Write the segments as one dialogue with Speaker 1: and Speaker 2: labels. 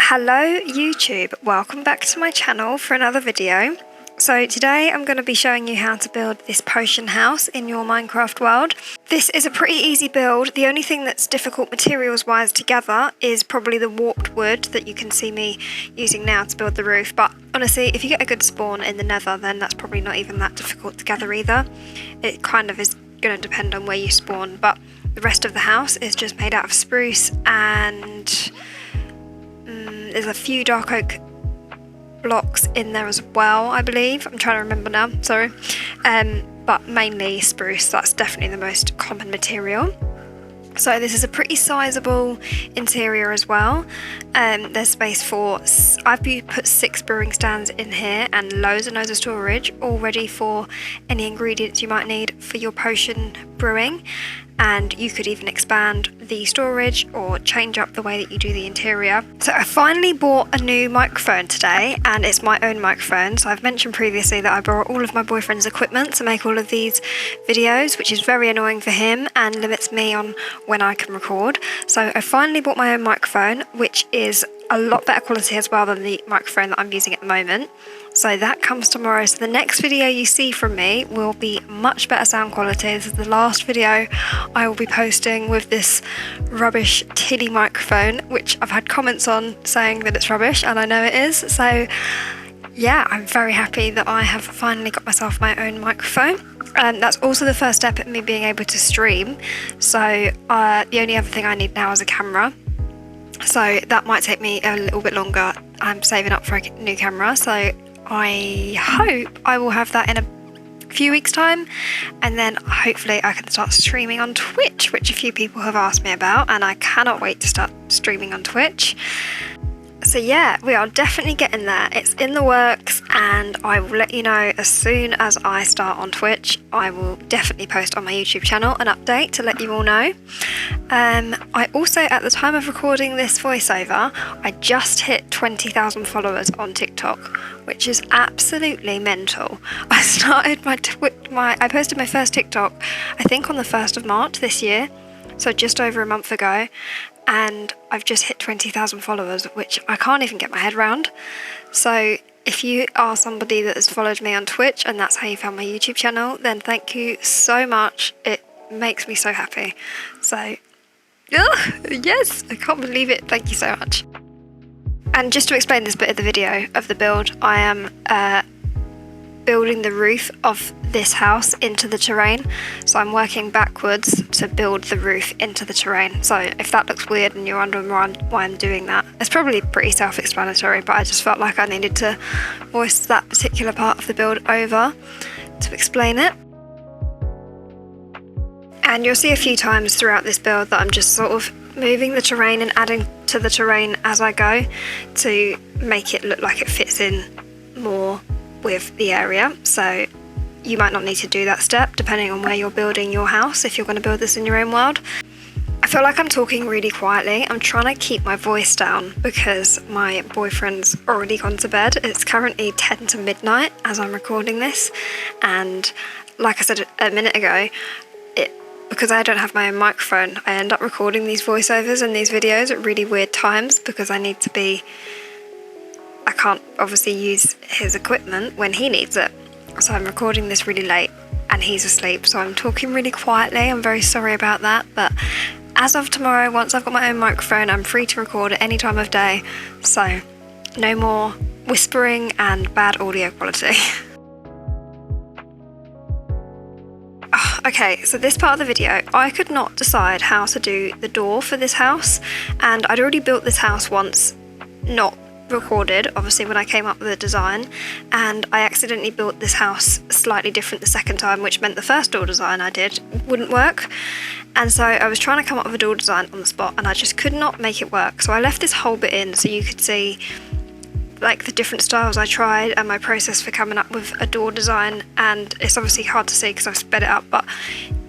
Speaker 1: Hello YouTube, welcome back to my channel for another video. So today I'm going to be showing you how to build this potion house in your Minecraft world. This is a pretty easy build. The only thing that's difficult materials wise to gather is probably the warped wood that you can see me using now to build the roof. But honestly, if you get a good spawn in the nether, then that's probably not even that difficult to gather either. It kind of is going to depend on where you spawn, but the rest of the house is just made out of spruce and there's a few dark oak blocks in there as well, I believe. I'm trying to remember now, sorry. But mainly spruce, that's definitely the most common material. So this is a pretty sizable interior as well. There's space for, I've put 6 brewing stands in here and loads and loads of storage, all ready for any ingredients you might need for your potion brewing. And you could even expand the storage or change up the way that you do the interior. So I finally bought a new microphone today, and it's my own microphone. So I've mentioned previously that I brought all of my boyfriend's equipment to make all of these videos, which is very annoying for him and limits me on when I can record. So I finally bought my own microphone, which is a lot better quality as well than the microphone that I'm using at the moment. So that comes tomorrow. So the next video you see from me will be much better sound quality. This is the last video I will be posting with this rubbish tinny microphone, which I've had comments on saying that it's rubbish, and I know it is. So yeah, I'm very happy that I have finally got myself my own microphone. And that's also the first step at me being able to stream. So the only other thing I need now is a camera. So that might take me a little bit longer. I'm saving up for a new camera, so I hope I will have that in a few weeks' time, and then hopefully I can start streaming on Twitch, which a few people have asked me about, and I cannot wait to start streaming on Twitch. So yeah, we are definitely getting there. It's in the works, and I will let you know as soon as I start on Twitch. I will definitely post on my YouTube channel an update to let you all know. I also, at the time of recording this voiceover, I just hit 20,000 followers on TikTok, which is absolutely mental. I started I posted my first TikTok, I think on the 1st of March this year, so just over a month ago, and I've just hit 20,000 followers, which I can't even get my head around. So if you are somebody that has followed me on Twitch and that's how you found my YouTube channel, then thank you so much. It makes me so happy. So yes, I can't believe it. Thank you so much. And just to explain this bit of the video of the build, I am building the roof of this house into the terrain. So I'm working backwards to build the roof into the terrain. So if that looks weird and you're wondering why I'm doing that, it's probably pretty self-explanatory, but I just felt like I needed to voice that particular part of the build over to explain it. And you'll see a few times throughout this build that I'm just sort of moving the terrain and adding to the terrain as I go to make it look like it fits in more with the area. So you might not need to do that step depending on where you're building your house if you're going to build this in your own world. I feel like I'm talking really quietly. I'm trying to keep my voice down because my boyfriend's already gone to bed. It's currently 10 to midnight as I'm recording this, and like I said a minute ago, because I don't have my own microphone, I end up recording these voiceovers and these videos at really weird times because I can't obviously use his equipment when he needs it. So I'm recording this really late and he's asleep, so I'm talking really quietly. I'm very sorry about that, but as of tomorrow, once I've got my own microphone, I'm free to record at any time of day, so no more whispering and bad audio quality. Okay, so this part of the video, I could not decide how to do the door for this house, and I'd already built this house once, not recorded obviously when I came up with the design, and I accidentally built this house slightly different the second time, which meant the first door design I did wouldn't work. And so I was trying to come up with a door design on the spot and I just could not make it work. So I left this whole bit in so you could see like the different styles I tried and my process for coming up with a door design. And it's obviously hard to see because I've sped it up, but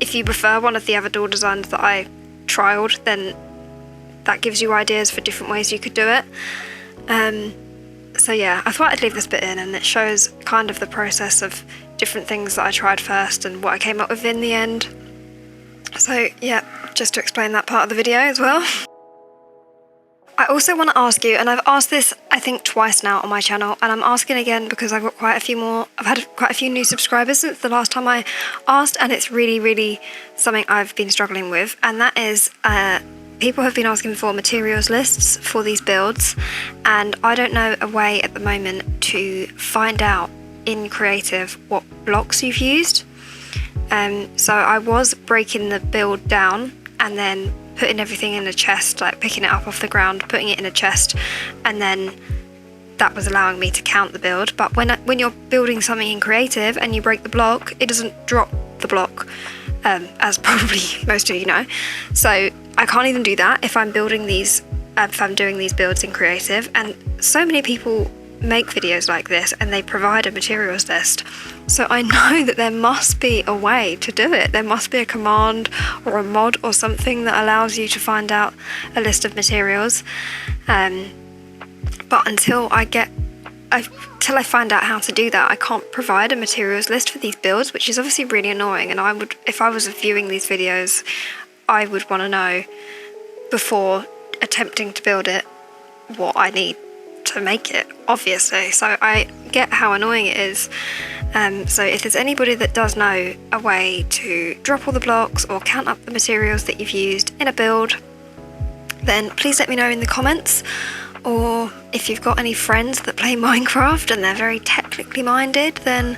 Speaker 1: if you prefer one of the other door designs that I trialed, then that gives you ideas for different ways you could do it. So yeah, I thought I'd leave this bit in, and it shows kind of the process of different things that I tried first and what I came up with in the end. So yeah, just to explain that part of the video as well. I also want to ask you, and I've asked this I think twice now on my channel, and I'm asking again because I've got I've had quite a few new subscribers since the last time I asked, and it's really something I've been struggling with, and that is people have been asking for materials lists for these builds, and I don't know a way at the moment to find out in Creative what blocks you've used. So I was breaking the build down and then putting everything in a chest, like picking it up off the ground, putting it in a chest, and then that was allowing me to count the build. But when you're building something in Creative and you break the block, it doesn't drop the block, as probably most of you know. So I can't even do that if I'm doing these builds in Creative. And so many people make videos like this and they provide a materials list. So I know that there must be a way to do it. There must be a command or a mod or something that allows you to find out a list of materials. But until I find out how to do that, I can't provide a materials list for these builds, which is obviously really annoying. And if I was viewing these videos, I would want to know before attempting to build it what I need to make it, obviously. So I get how annoying it is. So if there's anybody that does know a way to drop all the blocks or count up the materials that you've used in a build, then please let me know in the comments. Or if you've got any friends that play Minecraft and they're very technically minded, then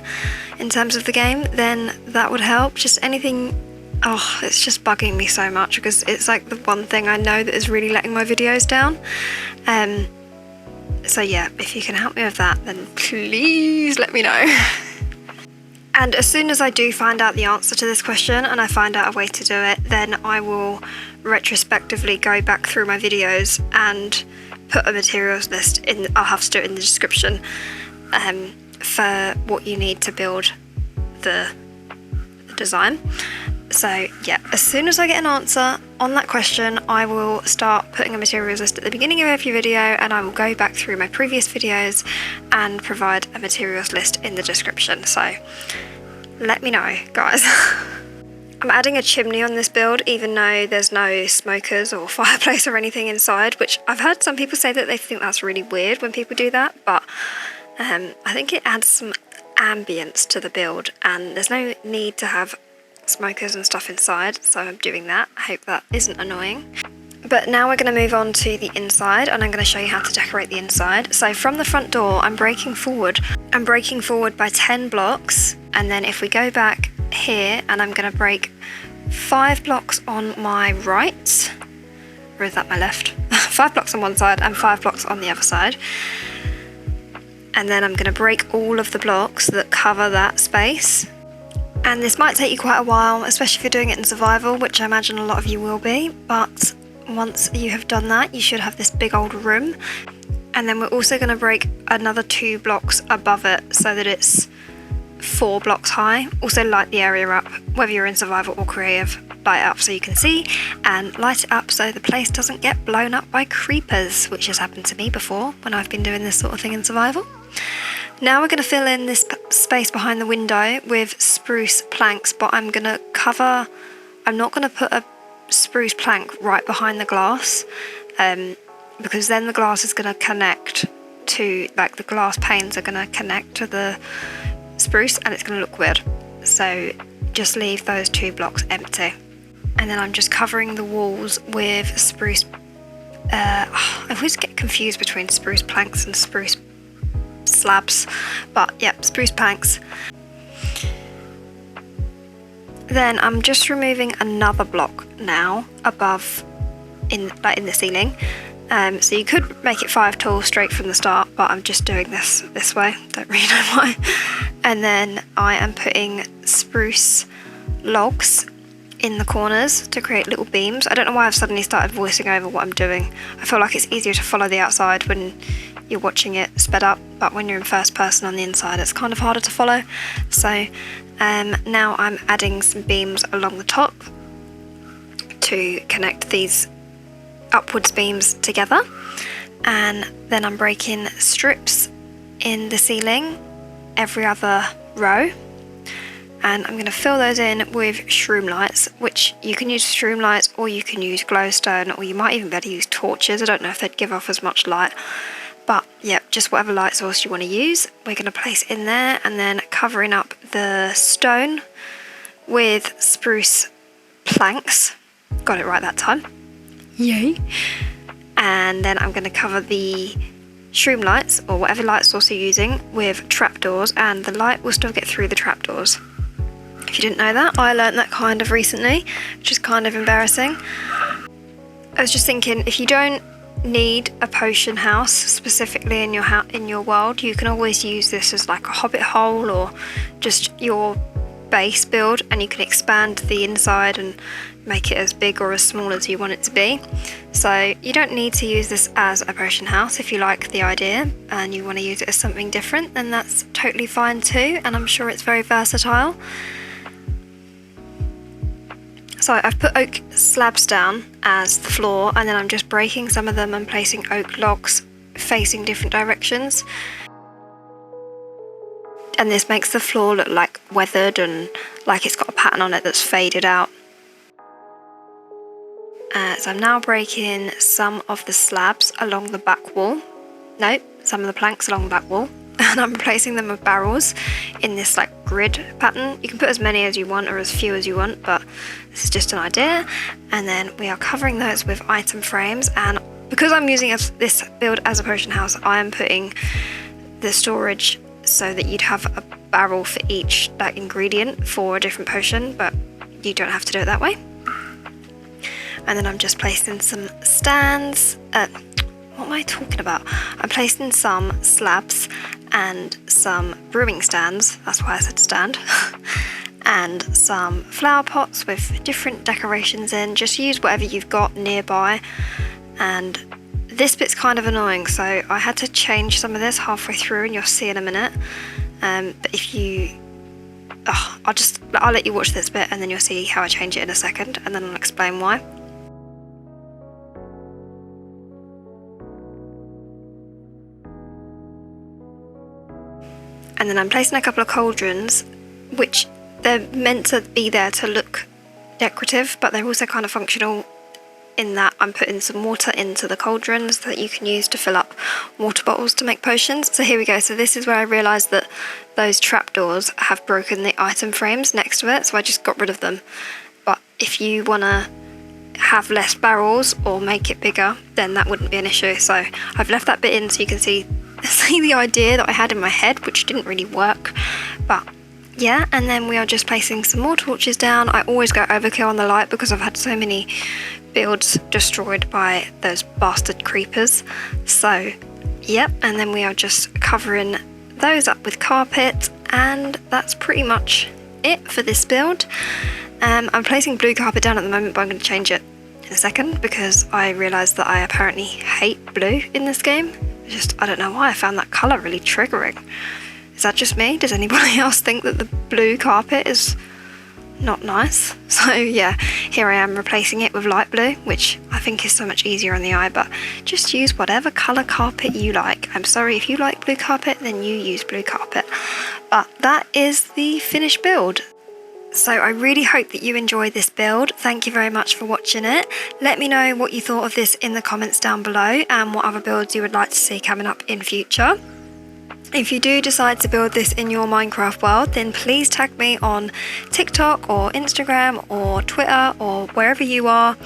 Speaker 1: in terms of the game, then that would help. Just anything. Oh, it's just bugging me so much because it's like the one thing I know that is really letting my videos down. So yeah, if you can help me with that, then please let me know. And as soon as I do find out the answer to this question and I find out a way to do it, then I will retrospectively go back through my videos and put a materials list in. I'll have to do it in the description for what you need to build the design. So yeah, as soon as I get an answer on that question, I will start putting a materials list at the beginning of every video, and I will go back through my previous videos and provide a materials list in the description. So let me know, guys. I'm adding a chimney on this build, even though there's no smokers or fireplace or anything inside, which I've heard some people say that they think that's really weird when people do that, but I think it adds some ambience to the build, and there's no need to have smokers and stuff inside, so I'm doing that. I hope that isn't annoying. But now we're going to move on to the inside, and I'm going to show you how to decorate the inside. So from the front door, I'm breaking forward by 10 blocks, and then if we go back here, and I'm going to break 5 blocks on my right, or is that my left? 5 blocks on one side and 5 blocks on the other side. And then I'm going to break all of the blocks that cover that space. And this might take you quite a while, especially if you're doing it in survival, which I imagine a lot of you will be. But once you have done that, you should have this big old room. And then we're also going to break another 2 blocks above it so that it's 4 blocks high. Also light the area up, whether you're in survival or creative, light it up so you can see, and light it up so the place doesn't get blown up by creepers, which has happened to me before when I've been doing this sort of thing in survival. Now we're going to fill in this space behind the window with spruce planks, but I'm not going to put a spruce plank right behind the glass, because then the glass is going to connect to, like, the glass panes are going to connect to the spruce and it's going to look weird. So just leave those 2 blocks empty. And then I'm just covering the walls with spruce, I always get confused between spruce planks and spruce slabs, but yeah, spruce planks. Then I'm just removing another block now above in the ceiling. So you could make it 5 tall straight from the start, but I'm just doing this way, don't really know why. And then I am putting spruce logs in the corners to create little beams. I don't know why I've suddenly started voicing over what I'm doing. I feel like it's easier to follow the outside when you're watching it sped up, but when you're in first person on the inside, it's kind of harder to follow. So now I'm adding some beams along the top to connect these upwards beams together, and then I'm breaking strips in the ceiling every other row, and I'm going to fill those in with Shroomlights, which you can use Shroomlights or you can use glowstone, or you might even be able to use torches. I don't know if they'd give off as much light, but yeah, just whatever light source you want to use. We're going to place in there, and then covering up the stone with spruce planks. Got it right that time. Yay. And then I'm going to cover the Shroomlights, or whatever light source you're using, with trapdoors, and the light will still get through the trapdoors. If you didn't know that, I learned that kind of recently, which is kind of embarrassing. I was just thinking, if you don't need a potion house specifically in your world, you can always use this as like a hobbit hole or just your base build, and you can expand the inside and make it as big or as small as you want it to be. So you don't need to use this as a potion house. If you like the idea and you want to use it as something different, then that's totally fine too, and I'm sure it's very versatile. So I've put oak slabs down as the floor, and then I'm just breaking some of them and placing oak logs facing different directions. And this makes the floor look like weathered and like it's got a pattern on it that's faded out. So I'm now breaking some of the slabs along the back wall. No, some of the planks along the back wall. And I'm replacing them with barrels in this like grid pattern. You can put as many as you want or as few as you want, but this is just an idea. And then we are covering those with item frames, and because I'm using this build as a potion house, I am putting the storage so that you'd have a barrel for each like ingredient for a different potion, but you don't have to do it that way. And then I'm just placing some stands. What am I talking about? I'm placing some slabs and some brewing stands, that's why I said stand, and some flower pots with different decorations in. Just use whatever you've got nearby. And this bit's kind of annoying, so I had to change some of this halfway through, and you'll see in a minute. But if you... I'll let you watch this bit, and then you'll see how I change it in a second, and then I'll explain why. And then I'm placing a couple of cauldrons, which they're meant to be there to look decorative, but they're also kind of functional in that I'm putting some water into the cauldrons that you can use to fill up water bottles to make potions. So here we go. So this is where I realised that those trapdoors have broken the item frames next to it, so I just got rid of them. But if you want to have less barrels or make it bigger, then that wouldn't be an issue. So I've left that bit in so you can see the idea that I had in my head, which didn't really work, but yeah. And then we are just placing some more torches down. I always go overkill on the light because I've had so many builds destroyed by those bastard creepers. So yep, and then we are just covering those up with carpet, and that's pretty much it for this build. I'm placing blue carpet down at the moment, but I'm going to change it in a second because I realised that I apparently hate blue in this game. I don't know why, I found that colour really triggering. Is that just me? Does anybody else think that the blue carpet is not nice? So yeah, here I am replacing it with light blue, which I think is so much easier on the eye, but just use whatever colour carpet you like. I'm sorry, if you like blue carpet, then you use blue carpet. But that is the finished build. So I really hope that you enjoyed this build. Thank you very much for watching it. Let me know what you thought of this in the comments down below, and what other builds you would like to see coming up in future. If you do decide to build this in your Minecraft world, then please tag me on TikTok or Instagram or Twitter or wherever you are.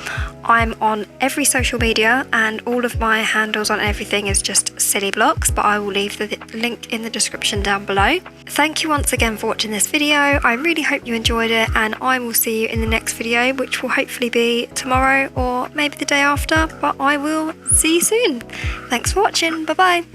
Speaker 1: I'm on every social media, and all of my handles on everything is just SillyBlocks, but I will leave the link in the description down below. Thank you once again for watching this video. I really hope you enjoyed it, and I will see you in the next video, which will hopefully be tomorrow or maybe the day after, but I will see you soon. Thanks for watching. Bye bye.